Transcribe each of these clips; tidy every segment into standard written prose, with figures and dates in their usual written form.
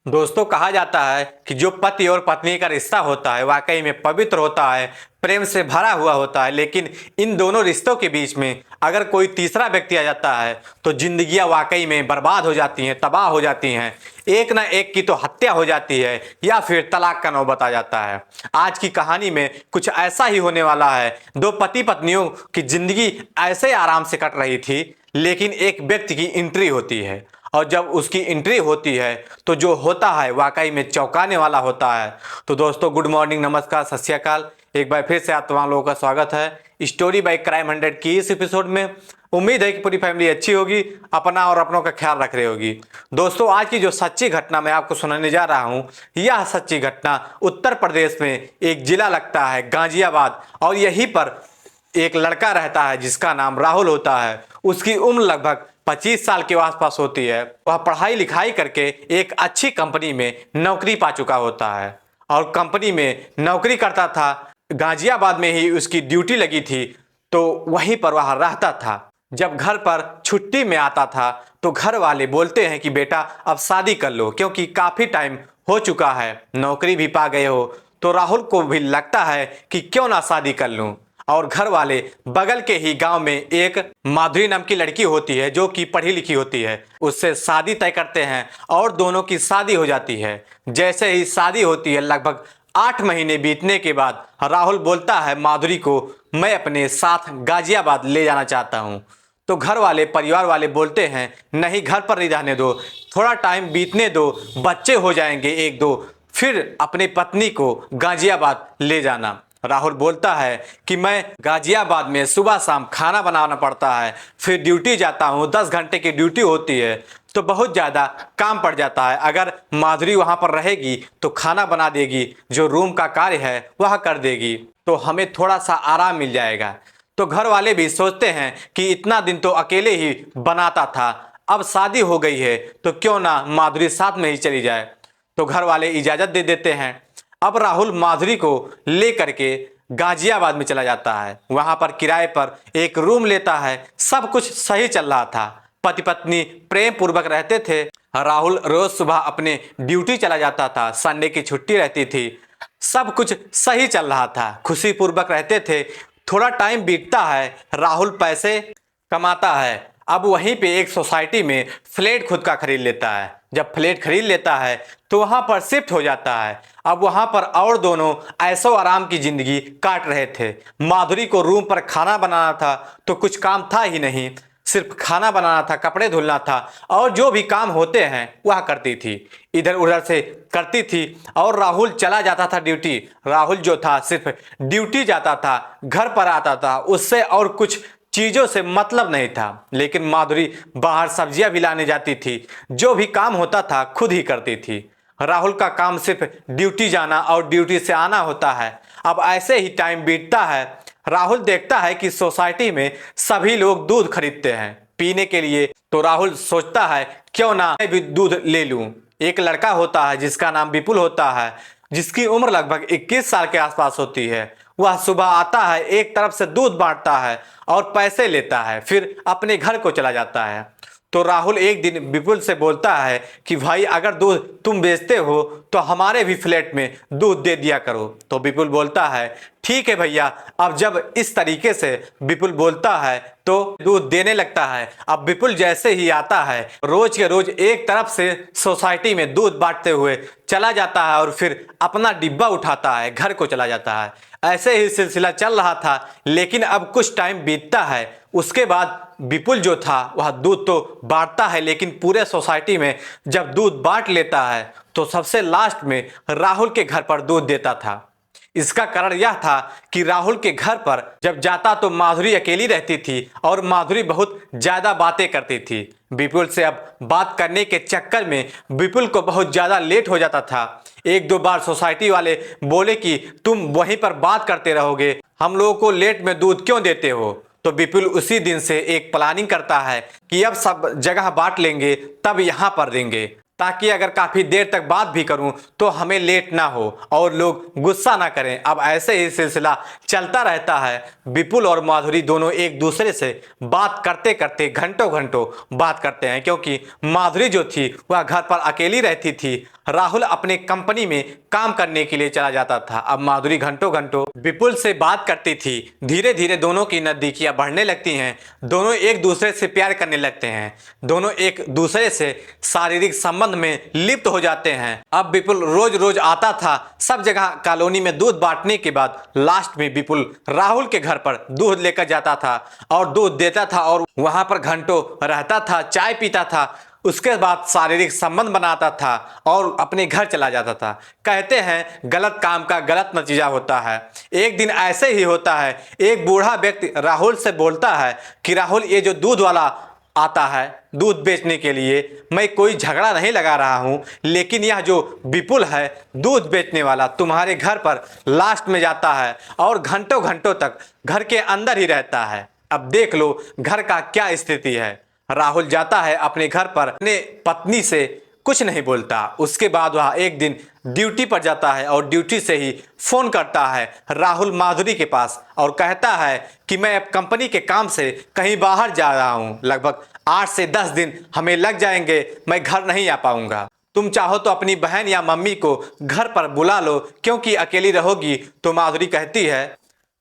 दोस्तों, कहा जाता है कि जो पति और पत्नी का रिश्ता होता है वाकई में पवित्र होता है, प्रेम से भरा हुआ होता है। लेकिन इन दोनों रिश्तों के बीच में अगर कोई तीसरा व्यक्ति आ जाता है तो जिंदगियां वाकई में बर्बाद हो जाती हैं, तबाह हो जाती हैं। एक ना एक की तो हत्या हो जाती है या फिर तलाक का नौबत आ जाता है। आज की कहानी में कुछ ऐसा ही होने वाला है। दो पति पत्नियों की जिंदगी ऐसे आराम से कट रही थी, लेकिन एक व्यक्ति की एंट्री होती है और जब उसकी एंट्री होती है तो जो होता है वाकई में चौंकाने वाला होता है। तो दोस्तों, गुड मॉर्निंग, नमस्कार, सत श्री अकाल। एक बार फिर से आप तमाम लोगों का स्वागत है स्टोरी बाय क्राइम 100 की इस एपिसोड में। उम्मीद है कि पूरी फैमिली अच्छी होगी, अपना और अपनों का ख्याल रख रही होगी। दोस्तों, आज की जो सच्ची घटना मैं आपको सुनाने जा रहा हूं, यह सच्ची घटना उत्तर प्रदेश में एक जिला लगता है गाजियाबाद, और यहीं पर एक लड़का रहता है जिसका नाम राहुल होता है। उसकी उम्र लगभग 25 साल के आसपास होती है। वह पढ़ाई लिखाई करके एक अच्छी कंपनी में नौकरी पा चुका होता है और कंपनी में नौकरी करता था। गाजियाबाद में ही उसकी ड्यूटी लगी थी, तो वहीं पर वह रहता था। जब घर पर छुट्टी में आता था तो घर वाले बोलते हैं कि बेटा अब शादी कर लो, क्योंकि काफ़ी टाइम हो चुका है, नौकरी भी पा गए हो। तो राहुल को भी लगता है कि क्यों ना शादी कर लूं। और घर वाले बगल के ही गांव में एक माधुरी नाम की लड़की होती है जो कि पढ़ी लिखी होती है, उससे शादी तय करते हैं और दोनों की शादी हो जाती है। जैसे ही शादी होती है, लगभग 8 महीने बीतने के बाद राहुल बोलता है माधुरी को, मैं अपने साथ गाजियाबाद ले जाना चाहता हूँ। तो घर वाले, परिवार वाले बोलते हैं नहीं, घर पर नहीं रहने दो, थोड़ा टाइम बीतने दो, बच्चे हो जाएंगे एक दो, फिर अपनी पत्नी को गाजियाबाद ले जाना। राहुल बोलता है कि मैं गाजियाबाद में सुबह शाम खाना बनाना पड़ता है, फिर ड्यूटी जाता हूँ, 10 घंटे की ड्यूटी होती है, तो बहुत ज़्यादा काम पड़ जाता है। अगर माधुरी वहाँ पर रहेगी तो खाना बना देगी, जो रूम का कार्य है वह कर देगी, तो हमें थोड़ा सा आराम मिल जाएगा। तो घर वाले भी सोचते हैं कि इतना दिन तो अकेले ही बनाता था, अब शादी हो गई है तो क्यों ना माधुरी साथ में ही चली जाए। तो घर वाले इजाज़त दे देते हैं। अब राहुल माधुरी को ले करके गाजियाबाद में चला जाता है। वहां पर किराए पर एक रूम लेता है। सब कुछ सही चल रहा था, पति पत्नी प्रेम पूर्वक रहते थे। राहुल रोज सुबह अपने ड्यूटी चला जाता था, संडे की छुट्टी रहती थी, सब कुछ सही चल रहा था, खुशी पूर्वक रहते थे। थोड़ा टाइम बीतता है, राहुल पैसे कमाता है। अब वहीं पे एक सोसाइटी में फ्लैट खुद का खरीद लेता है। जब फ्लैट खरीद लेता है तो वहां पर शिफ्ट हो जाता है। अब वहां पर और दोनों ऐशो आराम की जिंदगी काट रहे थे। माधुरी को रूम पर खाना बनाना था तो कुछ काम था ही नहीं, सिर्फ खाना बनाना था, कपड़े धुलना था, और जो भी काम होते हैं वह करती थी, इधर उधर से करती थी। और राहुल चला जाता था ड्यूटी। राहुल जो था सिर्फ ड्यूटी जाता था, घर पर आता था, उससे और कुछ चीजों से मतलब नहीं था। लेकिन माधुरी बाहर सब्जियां भी लाने जाती थी, जो भी काम होता था खुद ही करती थी। राहुल का काम सिर्फ ड्यूटी जाना और ड्यूटी से आना होता है। अब ऐसे ही टाइम बीतता है। राहुल देखता है कि सोसाइटी में सभी लोग दूध खरीदते हैं पीने के लिए, तो राहुल सोचता है क्यों ना मैं भी दूध ले लूं। एक लड़का होता है जिसका नाम विपुल होता है, जिसकी उम्र लगभग 21 साल के आसपास होती है। वह सुबह आता है, एक तरफ से दूध बांटता है और पैसे लेता है, फिर अपने घर को चला जाता है। तो राहुल एक दिन विपुल से बोलता है कि भाई, अगर दूध तुम बेचते हो तो हमारे भी फ्लैट में दूध दे दिया करो। तो विपुल बोलता है ठीक है भैया। अब जब इस तरीके से विपुल बोलता है तो दूध देने लगता है। अब विपुल जैसे ही आता है, रोज के रोज एक तरफ से सोसाइटी में दूध बांटते हुए चला जाता है और फिर अपना डिब्बा उठाता है, घर को चला जाता है। ऐसे ही सिलसिला चल रहा था। लेकिन अब कुछ टाइम बीतता है, उसके बाद विपुल जो था वह दूध तो बांटता है, लेकिन पूरे सोसाइटी में जब दूध बांट लेता है तो सबसे लास्ट में राहुल के घर पर दूध देता था। इसका कारण यह था कि राहुल के घर पर जब जाता तो माधुरी अकेली रहती थी और माधुरी बहुत ज्यादा बातें करती थी विपुल से। अब बात करने के चक्कर में विपुल को बहुत ज्यादा लेट हो जाता था। एक दो बार सोसाइटी वाले बोले कि तुम वहीं पर बात करते रहोगे, हम लोगों को लेट में दूध क्यों देते हो। तो विपुल उसी दिन से एक प्लानिंग करता है कि अब सब जगह बांट लेंगे, तब यहाँ पर देंगे, ताकि अगर काफी देर तक बात भी करूं तो हमें लेट ना हो और लोग गुस्सा ना करें। अब ऐसे ही सिलसिला चलता रहता है। विपुल और माधुरी दोनों एक दूसरे से बात करते करते घंटों घंटों बात करते हैं, क्योंकि माधुरी जो थी वह घर पर अकेली रहती थी। राहुल अपने कंपनी में काम करने के लिए चला जाता था। अब माधुरी घंटों घंटों विपुल से बात करती थी। धीरे धीरे दोनों की नजदीकियां बढ़ने लगती हैं। दोनों एक दूसरे से प्यार करने लगते हैं। दोनों एक दूसरे से शारीरिक संबंध में लिप्त हो जाते हैं। अब विपुल रोज रोज आता था। सब जगह कॉलोनी में दूध बांटने के बाद लास्ट में विपुल राहुल के घर पर दूध लेकर जाता था और दूध देता था और वहां पर घंटों रहता था, चाय पीता था। उसके बाद शारीरिक संबंध बनाता था और अपने घर चला जाता था। कहते हैं गलत काम का गलत नतीजा होता है। एक दिन ऐसे ही होता है। एक बूढ़ा व्यक्ति राहुल से बोलता है कि राहुल, ये जो दूध वाला आता है दूध बेचने के लिए, मैं कोई झगड़ा नहीं लगा रहा हूं, लेकिन यह जो विपुल है दूध बेचने वाला तुम्हारे घर पर लास्ट में जाता है और घंटों घंटों तक घर के अंदर ही रहता है। अब देख लो घर का क्या स्थिति है। राहुल जाता है अपने घर पर, अपने पत्नी से कुछ नहीं बोलता। उसके बाद वह एक दिन ड्यूटी पर जाता है और ड्यूटी से ही फोन करता है राहुल माधुरी के पास और कहता है कि मैं अब कंपनी के काम से कहीं बाहर जा रहा हूं, लगभग 8 से 10 दिन हमें लग जाएंगे, मैं घर नहीं आ पाऊंगा। तुम चाहो तो अपनी बहन या मम्मी को घर पर बुला लो, क्योंकि अकेली रहोगी। तो माधुरी कहती है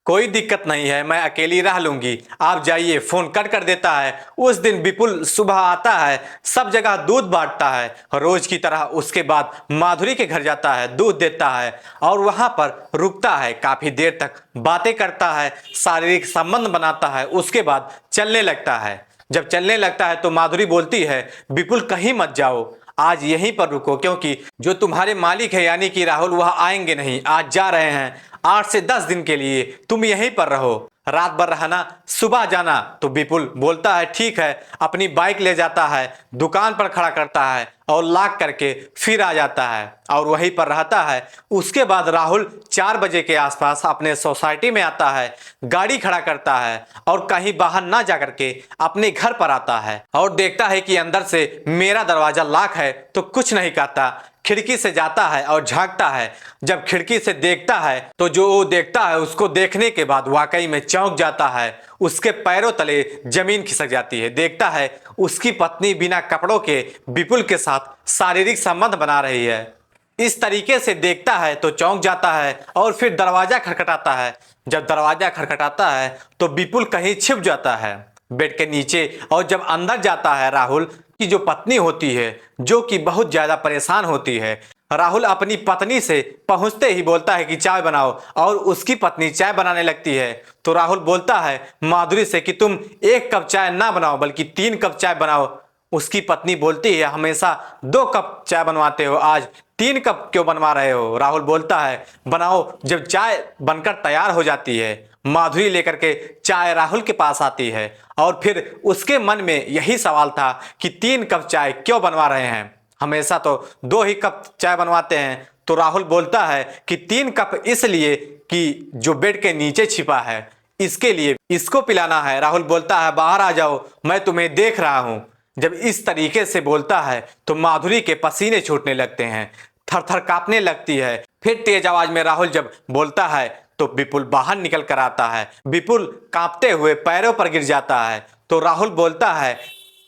कोई दिक्कत नहीं है, मैं अकेली रह लूंगी, आप जाइए। फोन कट कर देता है। उस दिन विपुल सुबह आता है, सब जगह दूध बांटता है रोज की तरह। उसके बाद माधुरी के घर जाता है, दूध देता है और वहां पर रुकता है। काफी देर तक बातें करता है, शारीरिक संबंध बनाता है। उसके बाद चलने लगता है। जब चलने लगता है तो माधुरी बोलती है विपुल, कहीं मत जाओ, आज यहीं पर रुको, क्योंकि जो तुम्हारे मालिक है यानी कि राहुल, वह आएंगे नहीं, आज जा रहे हैं 8 से 10 दिन के लिए, तुम यहीं पर रहो, रात भर रहना, सुबह जाना। तो विपुल बोलता है ठीक है। अपनी बाइक ले जाता है, दुकान पर खड़ा करता है और लॉक करके फिर आ जाता है और वहीं पर रहता है। उसके बाद राहुल 4 बजे के आसपास अपने सोसाइटी में आता है, गाड़ी खड़ा करता है और कहीं बाहर ना जा करके अपने घर पर आता है और देखता है कि अंदर से मेरा दरवाजा लॉक है। तो कुछ नहीं कहता, खिड़की से जाता है और झांकता है। जब खिड़की से देखता है तो जो वो देखता है उसको देखने के बाद वाकई में चौंक जाता है। उसके पैरों तले जमीन खिसक जाती है। देखता है उसकी पत्नी बिना कपड़ों के विपुल के साथ शारीरिक संबंध बना रही है। इस तरीके से देखता है तो चौंक जाता है और फिर दरवाजा खटखटाता है। जब दरवाजा खटखटाता है तो विपुल कहीं छिप जाता है बेड के नीचे। और जब अंदर जाता है राहुल की जो पत्नी होती है, जो कि बहुत ज्यादा परेशान होती है, राहुल अपनी पत्नी से पहुंचते ही बोलता है कि चाय बनाओ और उसकी पत्नी चाय बनाने लगती है। तो राहुल बोलता है माधुरी से कि तुम 1 कप चाय ना बनाओ बल्कि 3 कप चाय बनाओ। उसकी पत्नी बोलती है हमेशा 2 कप चाय बनवाते हो, आज 3 कप क्यों बनवा रहे हो। राहुल बोलता है बनाओ। जब चाय बनकर तैयार हो जाती है, माधुरी लेकर के चाय राहुल के पास आती है और फिर उसके मन में यही सवाल था कि 3 कप चाय क्यों बनवा रहे हैं, हमेशा तो 2 ही कप चाय बनवाते हैं। तो राहुल बोलता है कि 3 कप इसलिए कि जो बेड के नीचे छिपा है इसके लिए, इसको पिलाना है। राहुल बोलता है बाहर आ जाओ, मैं तुम्हें देख रहा हूं। जब इस तरीके से बोलता है तो माधुरी के पसीने छूटने लगते हैं, थर थर कांपने लगती है। फिर तेज आवाज में राहुल जब बोलता है तो विपुल बाहर निकल कर आता है। विपुल कांपते हुए पैरों पर गिर जाता है। तो राहुल बोलता है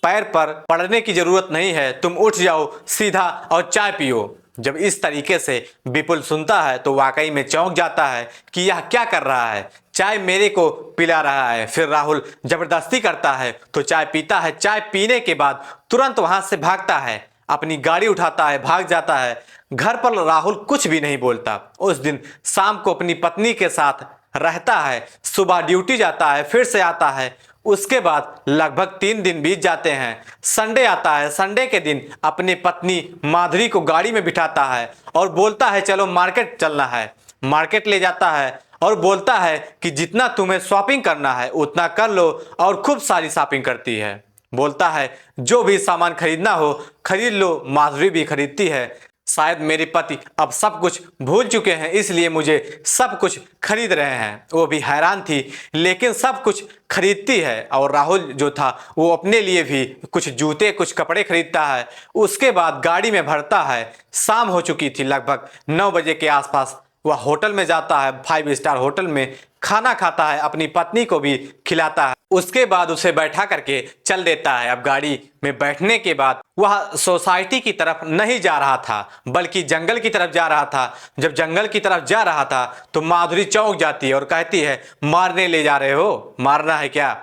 पैर पर पड़ने की जरूरत नहीं है, तुम उठ जाओ सीधा और चाय पियो। जब इस तरीके से विपुल सुनता है तो वाकई में चौंक जाता है कि यह क्या कर रहा है, चाय मेरे को पिला रहा है। फिर राहुल जबरदस्ती करता है तो चाय पीता है। चाय पीने के बाद तुरंत वहां से भागता है, अपनी गाड़ी उठाता है, भाग जाता है। घर पर राहुल कुछ भी नहीं बोलता। उस दिन शाम को अपनी पत्नी के साथ रहता है, सुबह ड्यूटी जाता है, फिर से आता है। उसके बाद लगभग 3 दिन बीत जाते हैं। संडे आता है। संडे के दिन अपनी पत्नी माधुरी को गाड़ी में बिठाता है और बोलता है चलो मार्केट चलना है। मार्केट ले जाता है और बोलता है कि जितना तुम्हें शॉपिंग करना है उतना कर लो और खूब सारी शॉपिंग करती है। बोलता है जो भी सामान खरीदना हो खरीद लो। माधुरी भी खरीदती है। शायद मेरे पति अब सब कुछ भूल चुके हैं इसलिए मुझे सब कुछ खरीद रहे हैं। वो भी हैरान थी, लेकिन सब कुछ खरीदती है। और राहुल जो था वो अपने लिए भी कुछ जूते कुछ कपड़े खरीदता है। उसके बाद गाड़ी में भरता है। शाम हो चुकी थी, लगभग 9 बजे के आसपास वह होटल में जाता है, 5 स्टार होटल में खाना खाता है, अपनी पत्नी को भी खिलाता है। उसके बाद उसे बैठा करके चल देता है। अब गाड़ी में बैठने के बाद वह सोसाइटी की तरफ नहीं जा रहा था बल्कि जंगल की तरफ जा रहा था। जब जंगल की तरफ जा रहा था तो माधुरी चौंक जाती है और कहती है, मारने ले जा रहे हो? मारना है क्या?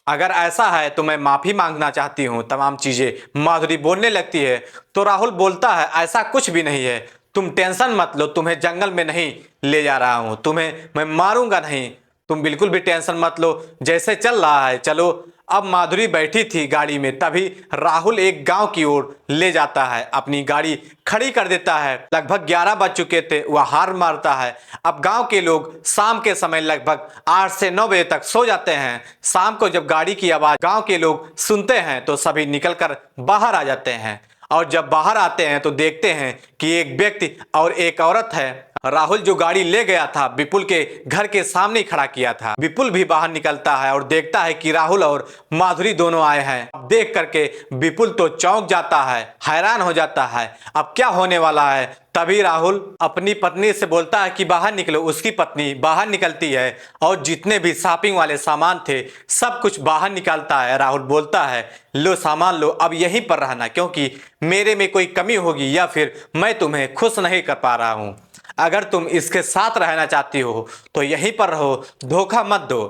अगर ऐसा है तो मैं माफी मांगना चाहती हूँ। तमाम चीजें माधुरी बोलने लगती है तो राहुल बोलता है, ऐसा कुछ भी नहीं है, तुम टेंशन मत लो, तुम्हें जंगल में नहीं ले जा रहा हूँ, तुम्हें मैं मारूंगा नहीं, तुम बिल्कुल भी टेंशन मत लो, जैसे चल रहा है चलो। अब माधुरी बैठी थी गाड़ी में, तभी राहुल एक गांव की ओर ले जाता है, अपनी गाड़ी खड़ी कर देता है। लगभग 11 बज चुके थे, वह हार मारता है। अब गांव के लोग शाम के समय लगभग 8 से 9 बजे तक सो जाते हैं। शाम को जब गाड़ी की आवाज गांव के लोग सुनते हैं तो सभी निकलकर बाहर आ जाते हैं और जब बाहर आते हैं तो देखते हैं कि एक व्यक्ति और एक औरत है। राहुल जो गाड़ी ले गया था विपुल के घर के सामने खड़ा किया था। विपुल भी बाहर निकलता है और देखता है कि राहुल और माधुरी दोनों आए हैं। अब देख करके विपुल तो चौंक जाता है, हैरान हो जाता है, अब क्या होने वाला है। तभी राहुल अपनी पत्नी से बोलता है कि बाहर निकलो। उसकी पत्नी बाहर निकलती है और जितने भी शॉपिंग वाले सामान थे सब कुछ बाहर निकालता है। राहुल बोलता है, लो सामान लो, अब यहीं पर रहना, क्योंकि मेरे में कोई कमी होगी या फिर मैं तुम्हें खुश नहीं कर पा रहा हूँ। अगर तुम इसके साथ रहना चाहती हो तो यहीं पर रहो, धोखा मत दो,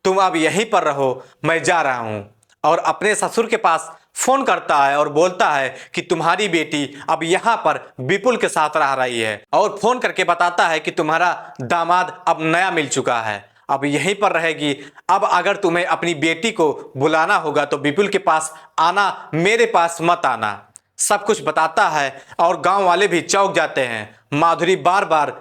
तुम अब यहीं पर रहो, मैं जा रहा हूं। और अपने ससुर के पास फोन करता है और बोलता है कि तुम्हारी बेटी अब यहाँ पर विपुल के साथ रह रही है और फोन करके बताता है कि तुम्हारा दामाद अब नया मिल चुका है, अब यहीं पर रहेगी। अब अगर तुम्हें अपनी बेटी को बुलाना होगा तो विपुल के पास आना, मेरे पास मत आना। सब कुछ बताता है और गांव वाले भी चौंक जाते हैं। माधुरी बार बार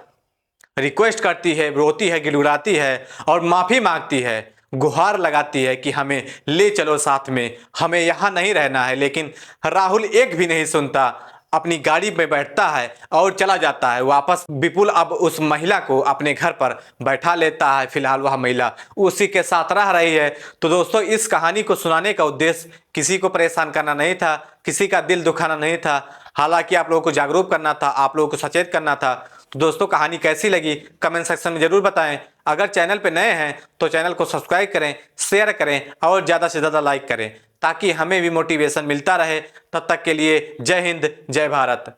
रिक्वेस्ट करती है, रोती है, गिड़गिड़ाती है और माफी मांगती है, गुहार लगाती है कि हमें ले चलो साथ में, हमें यहाँ नहीं रहना है। लेकिन राहुल एक भी नहीं सुनता, अपनी गाड़ी में बैठता है और चला जाता है वापस। विपुल अब उस महिला को अपने घर पर बैठा लेता है। फिलहाल वह महिला उसी के साथ रह रही है। तो दोस्तों, इस कहानी को सुनाने का उद्देश्य किसी को परेशान करना नहीं था, किसी का दिल दुखाना नहीं था, हालांकि आप लोगों को जागरूक करना था, आप लोगों को सचेत करना था। तो दोस्तों, कहानी कैसी लगी कमेंट सेक्शन में जरूर बताएं। अगर चैनल पे नए हैं तो चैनल को सब्सक्राइब करें, शेयर करें और ज़्यादा से ज़्यादा लाइक करें ताकि हमें भी मोटिवेशन मिलता रहे। तब तक के लिए जय हिंद, जय भारत।